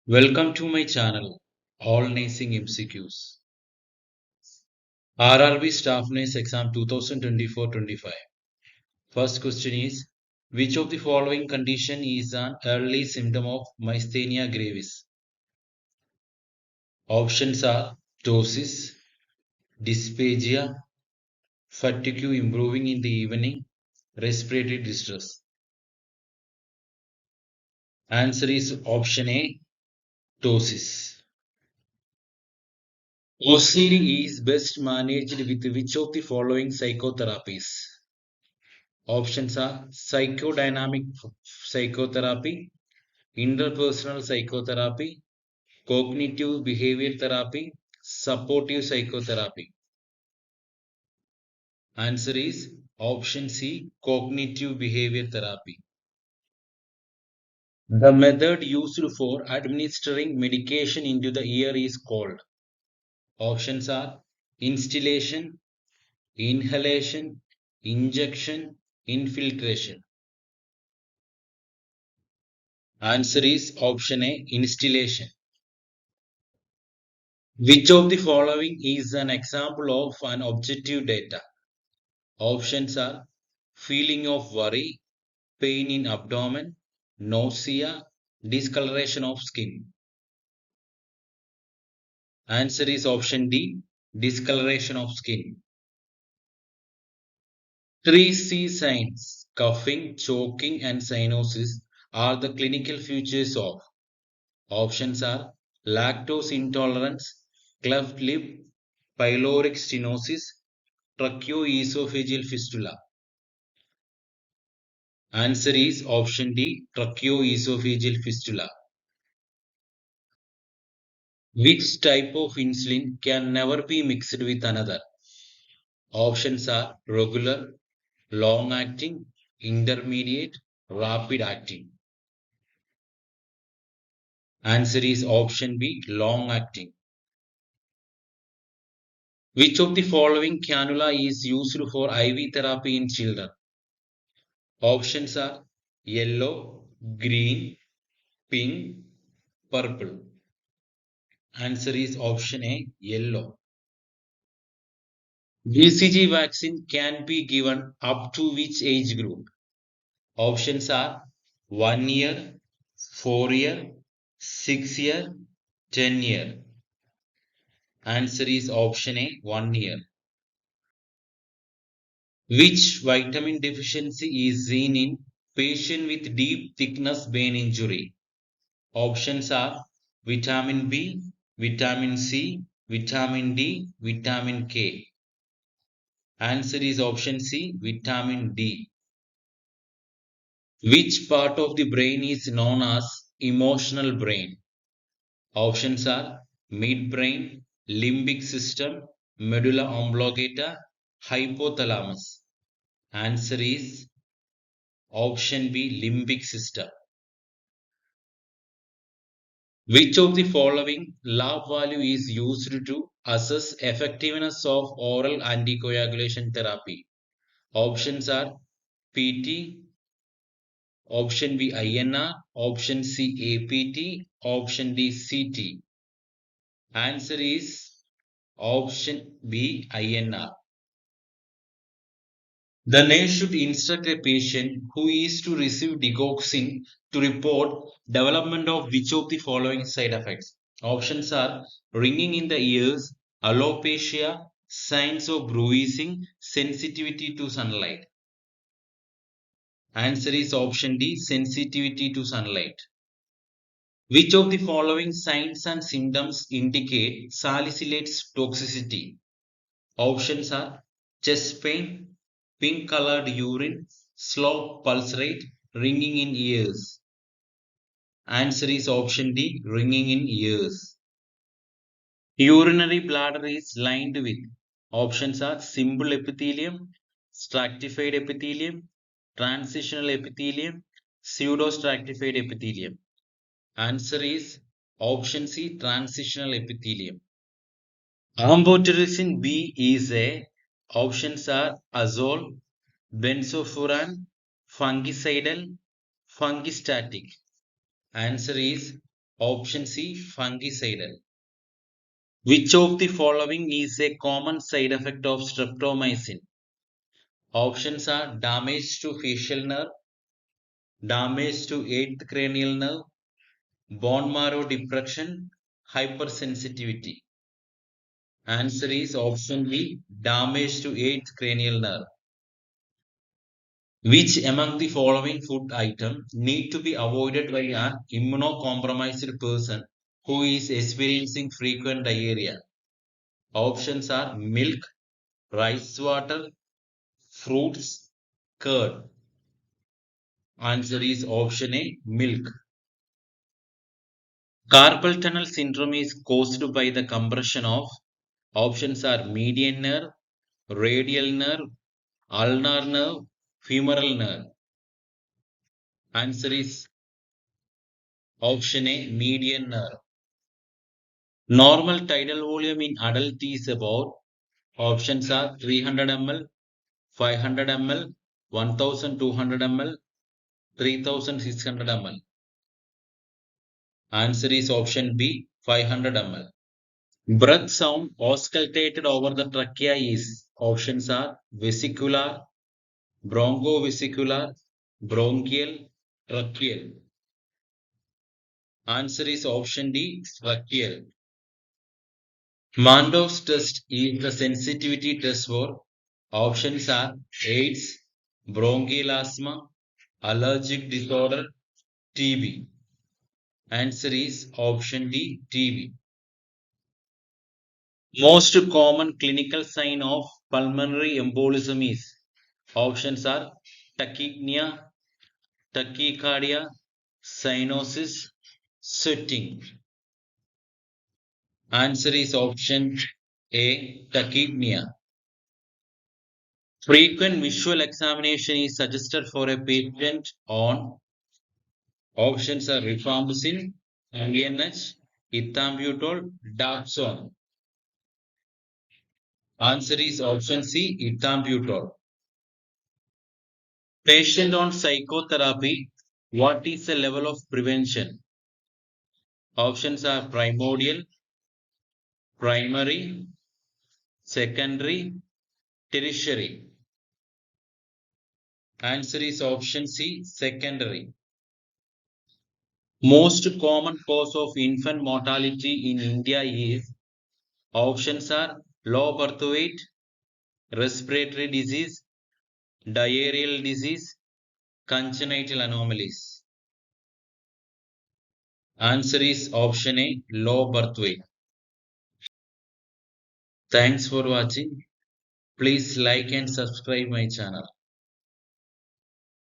Welcome to my channel, All Nursing MCQs. RRB Staff Nurse Exam 2024-25. First question is, which of the following condition is an early symptom of myasthenia gravis? Options are ptosis, dysphagia, fatigue improving in the evening, respiratory distress. Answer is option A, ptosis. OCD is best managed with which of the following psychotherapies? Options are psychodynamic psychotherapy, interpersonal psychotherapy, cognitive behavior therapy, supportive psychotherapy. Answer is option C, cognitive behavior therapy. The method used for administering medication into the ear is called. Options are instillation, inhalation, injection, infiltration. Answer is option A, instillation. Which of the following is an example of an objective data? Options are feeling of worry, pain in abdomen, nausea, discoloration of skin. Answer is option D, discoloration of skin. 3C signs, coughing, choking and cyanosis are the clinical features of. Options are lactose intolerance, cleft lip, pyloric stenosis, tracheoesophageal fistula. Answer is option D, tracheoesophageal fistula. Which type of insulin can never be mixed with another? Options are regular, long acting, intermediate, rapid acting. Answer is option B, long acting. Which of the following cannula is used for IV therapy in children? Options are yellow, green, pink, purple. Answer is option A, yellow. BCG vaccine can be given up to which age group? Options are 1 year, 4 year, 6 year, 10 year. Answer is option A, 1 year. Which vitamin deficiency is seen in patient with deep thickness vein injury? Options are vitamin B, vitamin C, vitamin D, vitamin K. Answer is option C, vitamin D. Which part of the brain is known as emotional brain? Options are midbrain, limbic system, medulla oblongata, hypothalamus. Answer is option B, limbic system. Which of the following lab value is used to assess effectiveness of oral anticoagulation therapy? Options are PT, option B INR, option C APT, option D CT. Answer is option B INR. The nurse should instruct a patient who is to receive digoxin to report development of which of the following side effects. Options are ringing in the ears, alopecia, signs of bruising, sensitivity to sunlight. Answer is option D, sensitivity to sunlight. Which of the following signs and symptoms indicate salicylate's toxicity? Options are chest pain, pink colored urine, slow pulse rate, ringing in ears. Answer is option D, ringing in ears. Urinary bladder is lined with. Options are simple epithelium, stratified epithelium, transitional epithelium, pseudostratified epithelium. Answer is option C, transitional epithelium. Amphotericin B is a. Options are azole, benzofuran, fungicidal, fungistatic. Answer is Option C, fungicidal. Which of the following is a common side effect of streptomycin? Options are damage to facial nerve, damage to eighth cranial nerve, bone marrow depression, hypersensitivity. Answer is option B, damage to eighth cranial nerve. Which among the following food items need to be avoided by an immunocompromised person who is experiencing frequent diarrhea? Options are milk, rice water, fruits, curd. Answer is option A, milk. Carpal tunnel syndrome is caused by the compression of, options are median nerve, radial nerve, ulnar nerve, femoral nerve. Answer is option A, median nerve. Normal tidal volume in adult is about, options are 300 ml, 500 ml, 1200 ml, 3600 ml. Answer is option B, 500 ml. Breath sound auscultated over the trachea is, options are vesicular, bronchovesicular, bronchial, tracheal. Answer is option D, tracheal. Mando's test is the sensitivity test for, options are AIDS, bronchial asthma, allergic disorder, TB. Answer is option D, TB. Most common clinical sign of pulmonary embolism is, options are tachypnea, tachycardia, cyanosis, sweating. Answer is option A, tachypnea. Frequent visual examination is suggested for a patient on, options are rifampicin, ANH, ethambutol, dapsone. Answer is option C, ethambutol. Patient on psychotherapy, what is the level of prevention? Options are primordial, primary, secondary, tertiary. Answer is option C, secondary. Most common cause of infant mortality in India is, options are low birth weight, respiratory disease, diarrheal disease, congenital anomalies. Answer is option A, low birth weight. Thanks for watching. Please like and subscribe my channel.